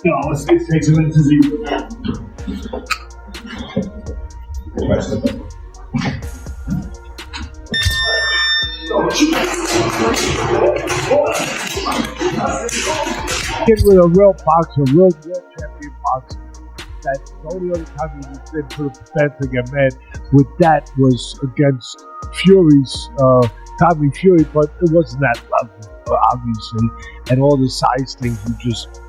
go. Let's take some in the physique. Kid with a real boxer, real champion boxer. That the only other time he's been put a defense to get mad with that was against Fury's Tommy Fury, but it wasn't that level, obviously. And all the size things you just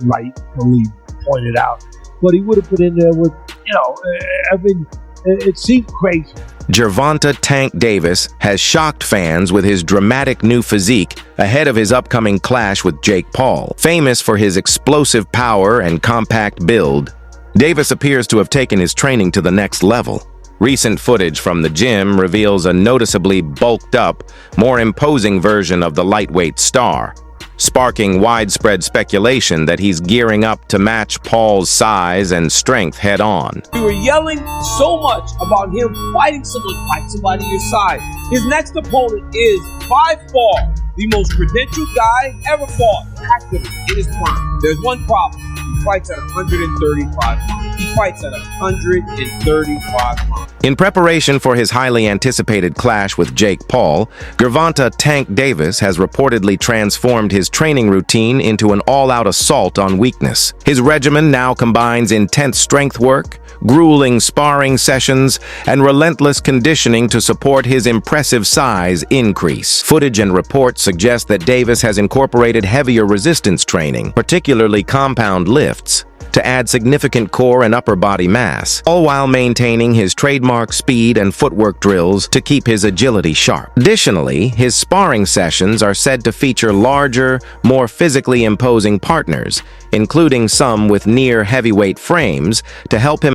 rightfully pointed out. But he would have been in there with, I mean, it seemed crazy. Gervonta "Tank" Davis has shocked fans with his dramatic new physique ahead of his upcoming clash with Jake Paul. Famous for his explosive power and compact build, Davis appears to have taken his training to the next level. Recent footage from the gym reveals a noticeably bulked up, more imposing version of the lightweight star, sparking widespread speculation that he's gearing up to match Paul's size and strength head-on. You were yelling so much about him fighting somebody your size. His next opponent is, by far, the most credentialed guy ever fought actively in his prime. There's one problem. He fights at 135 pounds. He fights at 135 pounds. In preparation for his highly anticipated clash with Jake Paul, Gervonta "Tank" Davis has reportedly transformed his training routine into an all-out assault on weakness. His regimen now combines intense strength work, grueling sparring sessions, and relentless conditioning to support his impressive size increase. Footage and reports suggest that Davis has incorporated heavier resistance training, particularly compound lifts, to add significant core and upper body mass, all while maintaining his trademark speed and footwork drills to keep his agility sharp. Additionally, his sparring sessions are said to feature larger, more physically imposing partners, including some with near heavyweight frames, to help him.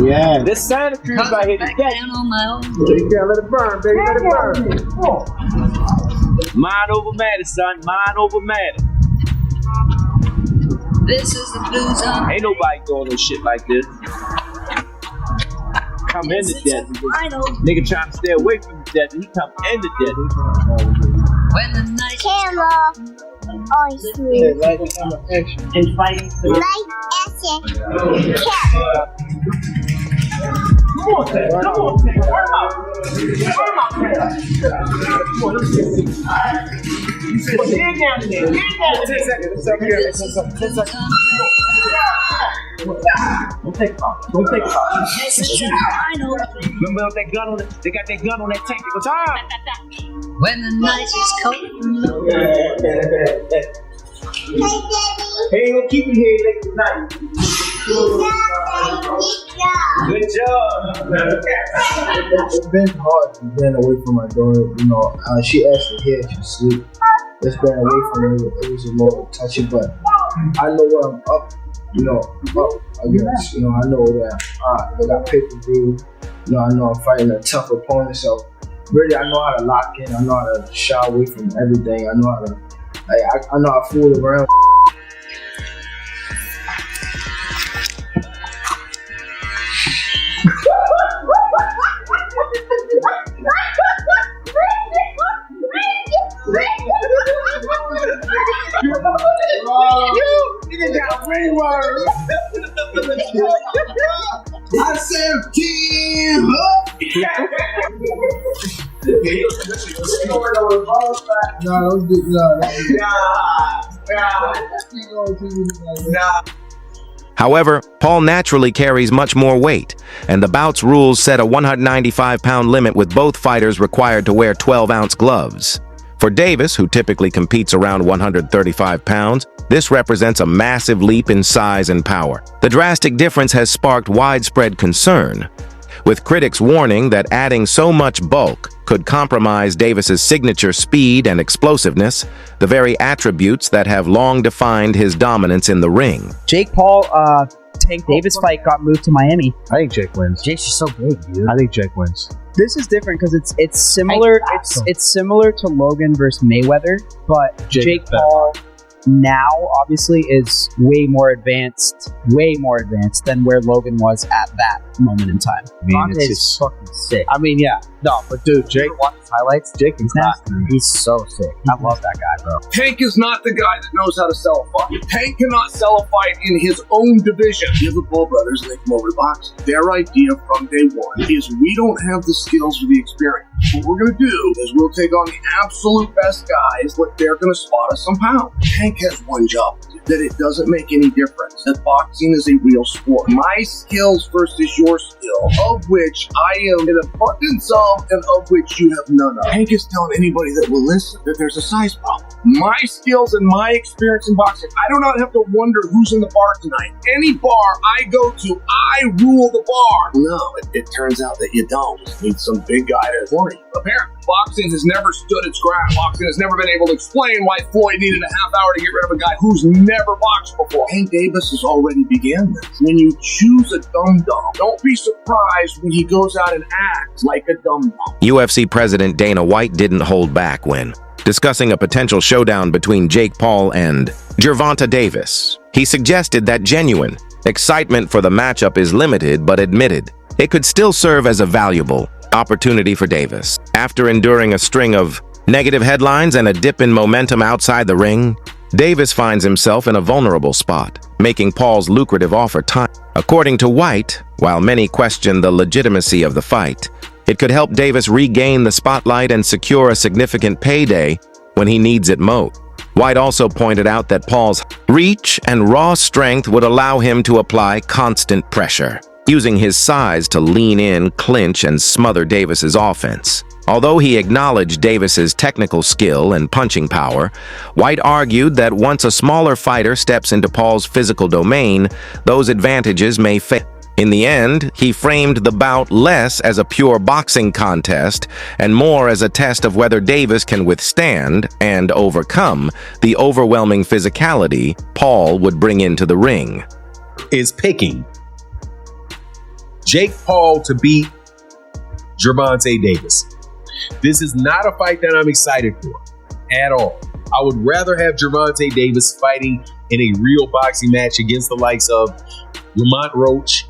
Yeah. This Santa Cruz right here is dead. You gotta let it burn, baby. Let it burn. Mind over matter, son. Mind over matter. This is the blue zone. Ain't nobody doing no shit like this. Come in the desert. Nigga trying to stay away from the desert. He come in the desert. When the night Camera. Oh, Yeah, like action. And fighting. Like action. Cat. Come on, Ted. Come on, Ted. Warm up. Warm up, Ted. Come on, let's get this. Get down in there. Get down in there. 10 seconds. 10 seconds. 10 seconds. Don't take off. Don't take off. Shoot. Remember that gun on it? They got that gun on that tank. Go time. when the night is cold. Hey, Daddy. He ain't gonna keep you here late tonight. Good job. It's been hard being away from my daughter. She actually here, she sleep. It's been away from her. It was a little touchy, but I know what I'm up. Up against. I know that I got pay-per-view. I know I'm fighting a tough opponent. So really, I know how to lock in. I know how to shy away from everything. I know how to. I know how to fool around. You got three words. I said, team. No, don't do Nah. However, Paul naturally carries much more weight, and the bout's rules set a 195-pound limit with both fighters required to wear 12-ounce gloves. For Davis, who typically competes around 135 pounds, this represents a massive leap in size and power. The drastic difference has sparked widespread concern, with critics warning that adding so much bulk could compromise Davis's signature speed and explosiveness, the very attributes that have long defined his dominance in the ring. Jake Paul, Tank Davis fight got moved to Miami. I think Jake wins. Jake's just so big, dude. I think Jake wins. This is different because it's similar. It's similar to Logan versus Mayweather, but Jake Paul now obviously is way more advanced than where Logan was at that moment in time. I mean, Conte's fucking sick. I mean, yeah. No, but dude, Jake watches highlights. Jake is nasty. He's so sick. I love that guy, bro. Tank is not the guy that knows how to sell a fight. Tank cannot sell a fight in his own division. Give the Paul brothers and they come over to boxing. Their idea from day one is we don't have the skills or the experience. What we're going to do is we'll take on the absolute best guys, but they're going to spot us some pounds. Tank has one job, that it doesn't make any difference, that boxing is a real sport. My skills versus your skill, of which I am an abundance of and of which you have none of. Tank is telling anybody that will listen that there's a size problem. My skills and my experience in boxing, I do not have to wonder who's in the bar tonight. Any bar I go to, I rule the bar. No, it turns out that you don't. You need some big guy to warn you. Apparently, boxing has never stood its ground. Boxing has never been able to explain why Floyd needed a half hour to get rid of a guy who's never boxed before. Hank Davis has already began this. When you choose a dum-dum, don't be surprised when he goes out and acts like a dum-dum. UFC President Dana White didn't hold back when discussing a potential showdown between Jake Paul and Gervonta Davis. He suggested that genuine excitement for the matchup is limited, but admitted it could still serve as a valuable opportunity for Davis. After enduring a string of negative headlines and a dip in momentum outside the ring, Davis finds himself in a vulnerable spot, making Paul's lucrative offer time. According to White, while many question the legitimacy of the fight, it could help Davis regain the spotlight and secure a significant payday when he needs it most. White also pointed out that Paul's reach and raw strength would allow him to apply constant pressure, using his size to lean in, clinch, and smother Davis's offense. Although he acknowledged Davis's technical skill and punching power, White argued that once a smaller fighter steps into Paul's physical domain, those advantages may fail. In the end, he framed the bout less as a pure boxing contest and more as a test of whether Davis can withstand and overcome the overwhelming physicality Paul would bring into the ring. Is picking Jake Paul to beat Gervonta Davis. This is not a fight that I'm excited for at all. I would rather have Gervonta Davis fighting in a real boxing match against the likes of Lamont Roach,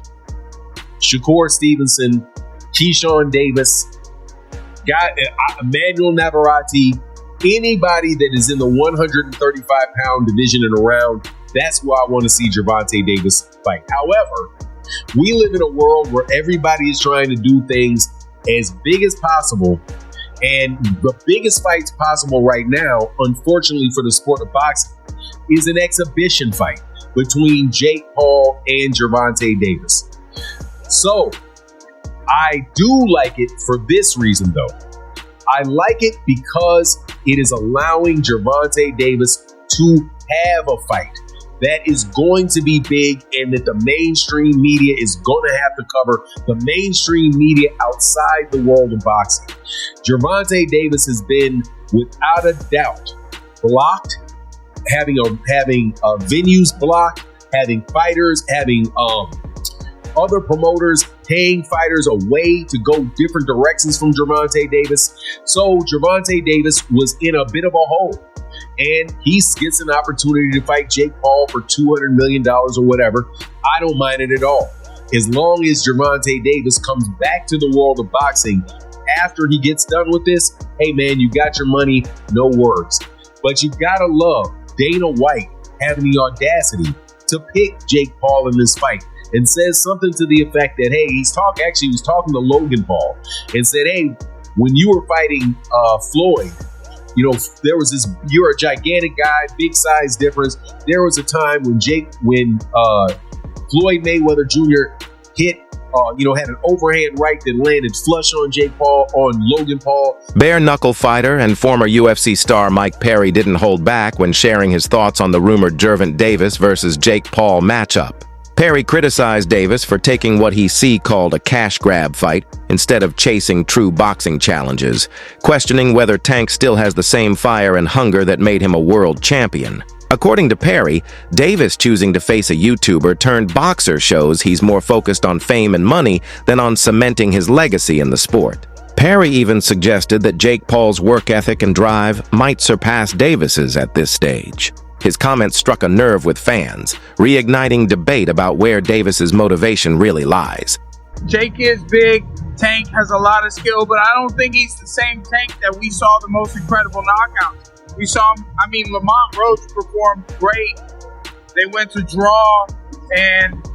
Shakur Stevenson, Keyshawn Davis, Emmanuel Navarrete, anybody that is in the 135-pound division and around. That's who I want to see Gervonta Davis fight. However, we live in a world where everybody is trying to do things as big as possible. And the biggest fights possible right now, unfortunately for the sport of boxing, is an exhibition fight between Jake Paul and Gervonta Davis. So, I do like it for this reason, though. I like it because it is allowing Gervonta Davis to have a fight that is going to be big and that the mainstream media is going to have to cover, the mainstream media outside the world of boxing. Gervonta Davis has been, without a doubt, blocked, having venues blocked, having fighters, having other promoters paying fighters away to go different directions from Gervonta Davis. So Gervonta Davis was in a bit of a hole. And he gets an opportunity to fight Jake Paul for $200 million or whatever. I don't mind it at all. As long as Gervonta Davis comes back to the world of boxing after he gets done with this, hey man, you got your money, no worries. But you gotta love Dana White having the audacity to pick Jake Paul in this fight and says something to the effect that, hey, he was talking to Logan Paul and said, hey, when you were fighting Floyd, you know, there was this, you're a gigantic guy, big size difference. There was a time when Floyd Mayweather Jr. had an overhand right that landed flush on Logan Paul. Bare knuckle fighter and former UFC star Mike Perry didn't hold back when sharing his thoughts on the rumored Gervonta Davis versus Jake Paul matchup. Perry criticized Davis for taking what he called a cash grab fight instead of chasing true boxing challenges, questioning whether Tank still has the same fire and hunger that made him a world champion. According to Perry, Davis choosing to face a YouTuber turned boxer shows he's more focused on fame and money than on cementing his legacy in the sport. Perry even suggested that Jake Paul's work ethic and drive might surpass Davis's at this stage. His comments struck a nerve with fans, reigniting debate about where Davis's motivation really lies. Jake is big, Tank has a lot of skill, but I don't think he's the same Tank that we saw the most incredible knockouts. We saw him, Lamont Roach performed great. They went to draw, and,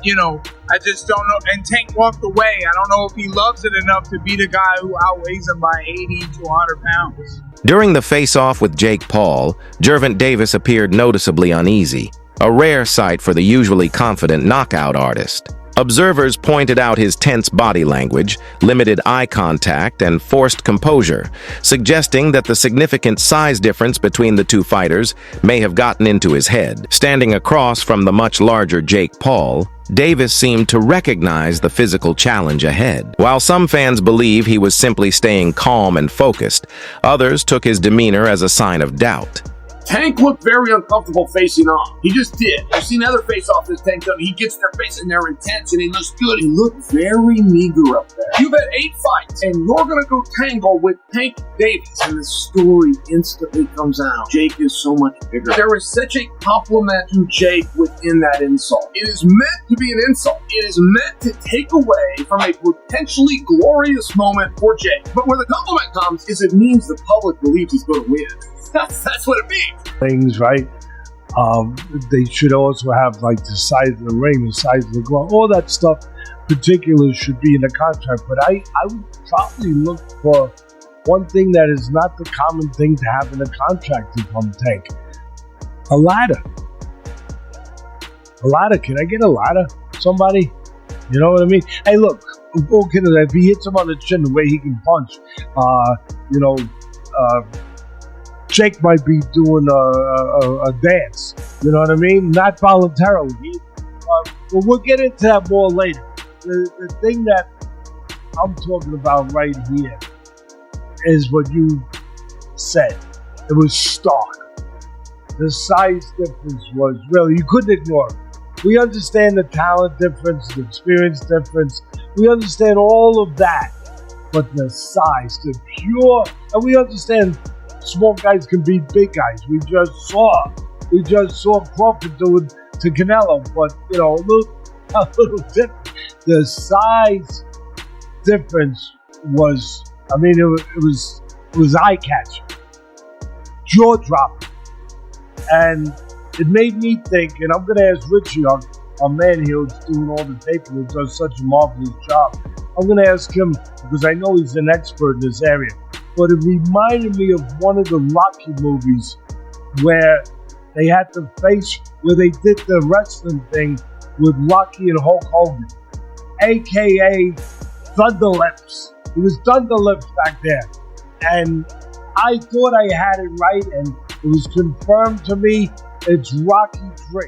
I just don't know. And Tank walked away. I don't know if he loves it enough to beat a guy who outweighs him by 80 to 100 pounds. During the face-off with Jake Paul, Gervonta Davis appeared noticeably uneasy, a rare sight for the usually confident knockout artist. Observers pointed out his tense body language, limited eye contact, and forced composure, suggesting that the significant size difference between the two fighters may have gotten into his head. Standing across from the much larger Jake Paul, Davis seemed to recognize the physical challenge ahead. While some fans believe he was simply staying calm and focused, others took his demeanor as a sign of doubt. Tank looked very uncomfortable facing off. He just did. I've seen other face-offs this Tank done. He gets their face and they're intense and he looks good. He looked very meager up there. You've had 8 fights and you're going to go tangle with Tank Davis. And the story instantly comes out. Jake is so much bigger. There is such a compliment to Jake within that insult. It is meant to be an insult. It is meant to take away from a potentially glorious moment for Jake. But where the compliment comes is it means the public believes he's going to win. That's what it means. Things, right? They should also have like the size of the ring, the size of the glove, all that stuff. Particulars should be in the contract. But I would probably look for one thing that is not the common thing to have in a contract if I'm Tank. A ladder. A ladder. Can I get a ladder? Somebody? You know what I mean? Hey, look. Okay, if he hits him on the chin the way he can punch, Jake might be doing a dance, you know what I mean? Not voluntarily. But we'll get into that more later. The thing that I'm talking about right here is what you said. It was stark. The size difference was really, you couldn't ignore it. We understand the talent difference, the experience difference. We understand all of that. But the size, the pure, and we understand small guys can beat big guys. We just saw Crawford do it to Canelo, but a little different. The size difference was, it was eye catching, jaw dropping, and it made me think. And I'm going to ask Richie, our man here who's doing all the taping, who does such a marvelous job. I'm going to ask him because I know he's an expert in this area. But it reminded me of one of the Rocky movies where they had the face, where they did the wrestling thing with Rocky and Hulk Hogan, a.k.a. Thunder Lips. It was Thunder Lips back there. And I thought I had it right, and it was confirmed to me. It's Rocky 3.